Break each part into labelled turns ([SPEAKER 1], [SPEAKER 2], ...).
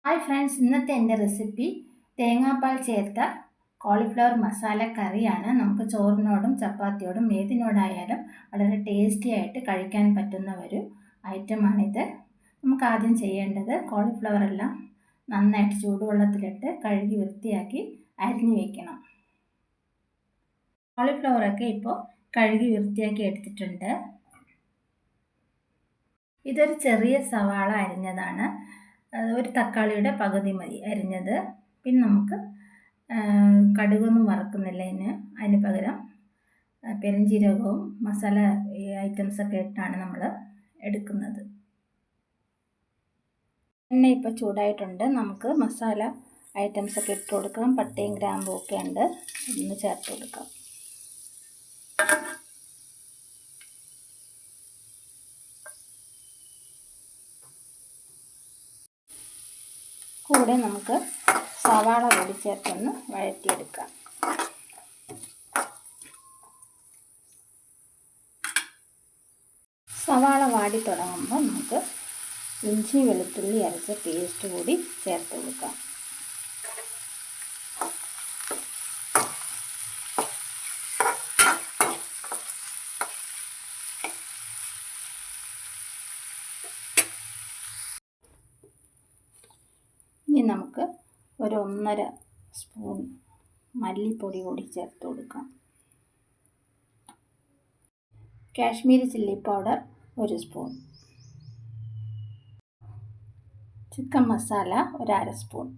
[SPEAKER 1] Hi friends, ഇന്നത്തെ എൻ്റെ recipe തേങ്ങാപ്പാൽ ചേർത്ത കോളിഫ്ലവർ മസാല കറിയാണ്. നമുക്ക് ചോറിനോടും ചപ്പാത്തിയോടും ഏതിനോടായാലും വളരെ ടേസ്റ്റി ആയിട്ട് കഴിക്കാൻ പറ്റുന്ന ഒരു ഐറ്റമാണിത്. നമുക്ക് ആദ്യം ചെയ്യേണ്ടത് കോളിഫ്ലവർ എല്ലാം നന്നായിട്ട് ചൂടുവെള്ളത്തിലിട്ട് കഴുകി വൃത്തിയാക്കി അരിഞ്ഞു വയ്ക്കണം. കോളിഫ്ലവറൊക്കെ ഇപ്പോൾ കഴുകി വൃത്തിയാക്കി എടുത്തിട്ടുണ്ട്. ഇതൊരു ചെറിയ സവാള അരിഞ്ഞതാണ്. ഒരു തക്കാളിയുടെ പകുതി മതി അരിഞ്ഞത്. പിന്നെ നമുക്ക് കടുകൊന്നും വറക്കുന്നില്ല അതിന് പകരം പെരുംജീരകവും മസാല ഐറ്റംസൊക്കെ ഇട്ടാണ് നമ്മൾ എടുക്കുന്നത്. എണ്ണ ഇപ്പോൾ ചൂടായിട്ടുണ്ട്. നമുക്ക് മസാല ഐറ്റംസൊക്കെ ഇട്ട് കൊടുക്കാം. പട്ടയും ഗ്രാമ്പും ഒക്കെ ഉണ്ട്, ഇതൊന്ന് ചേർത്ത് കൊടുക്കാം. കൂടെ നമുക്ക് സവാള കൂടി ചേർത്തൊന്ന് വഴറ്റിയെടുക്കാം. സവാള വാടി തുടങ്ങുമ്പോൾ നമുക്ക് ഇഞ്ചി വെളുത്തുള്ളി അരച്ച പേസ്റ്റ് കൂടി ചേർത്ത് കൊടുക്കാം. ഇനി നമുക്ക് ഒരു 1.5 സ്പൂൺ മല്ലിപ്പൊടി കൂടി ചേർത്ത് കൊടുക്കാം. Kashmiri chilli powder 1 spoon, chicken masala 1/2 spoon.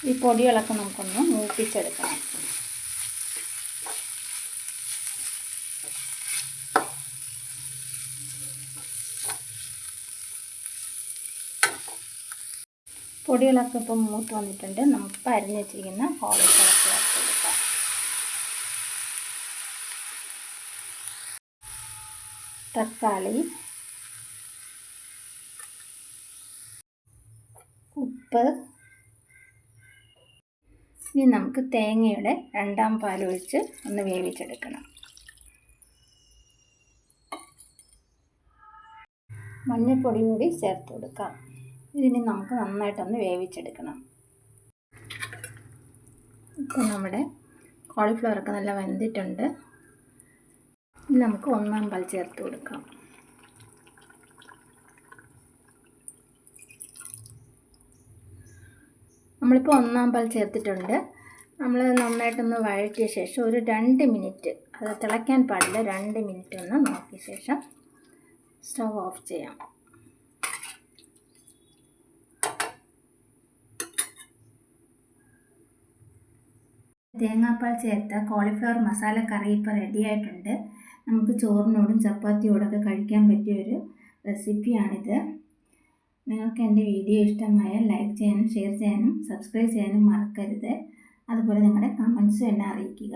[SPEAKER 1] ഈ പൊടികളൊക്കെ നമുക്കൊന്ന് മൂപ്പിച്ചെടുക്കണം. പൊടികളൊക്കെ ഇപ്പം മൂത്ത് വന്നിട്ടുണ്ട്. നമുക്ക് അരിഞ്ഞ് വെച്ചിരിക്കുന്ന കോളിഫ്ലവർ ചേർത്ത് കൊടുക്കാം. തക്കാളി, ഉപ്പ്. ഇനി നമുക്ക് തേങ്ങയുടെ 2ാം പാൽ ഒഴിച്ച് ഒന്ന് വേവിച്ചെടുക്കണം. മഞ്ഞൾപ്പൊടി കൂടി ചേർത്ത് കൊടുക്കാം. ഇതിന് നമുക്ക് നന്നായിട്ടൊന്ന് വേവിച്ചെടുക്കണം. ഇപ്പം നമ്മുടെ കോളിഫ്ലവറൊക്കെ നല്ല വെന്തിട്ടുണ്ട്. ഇനി നമുക്ക് 1ാം പാൽ ചേർത്ത് കൊടുക്കാം. നമ്മളിപ്പോൾ 1ാം പാൽ ചേർത്തിട്ടുണ്ട്. നമ്മൾ നന്നായിട്ടൊന്ന് വഴറ്റിയ ശേഷം ഒരു 2 മിനിറ്റ്, അത് തിളയ്ക്കാൻ പാടില്ല, 2 മിനിറ്റ് ഒന്ന് നോക്കിയ ശേഷം സ്റ്റവ് ഓഫ് ചെയ്യാം. തേങ്ങാപ്പാൽ ചേർത്ത കോളിഫ്ലവർ മസാല കറി ഇപ്പോൾ റെഡി ആയിട്ടുണ്ട്. നമുക്ക് ചോറിനോടും ചപ്പാത്തിയോടൊക്കെ കഴിക്കാൻ പറ്റിയൊരു റെസിപ്പിയാണിത്. നിങ്ങൾക്ക് എൻ്റെ വീഡിയോ ഇഷ്ടമായാൽ ലൈക്ക് ചെയ്യാനും ഷെയർ ചെയ്യാനും സബ്സ്ക്രൈബ് ചെയ്യാനും മറക്കരുത്. അതുപോലെ നിങ്ങളുടെ കമൻസും എന്നെ അറിയിക്കുക.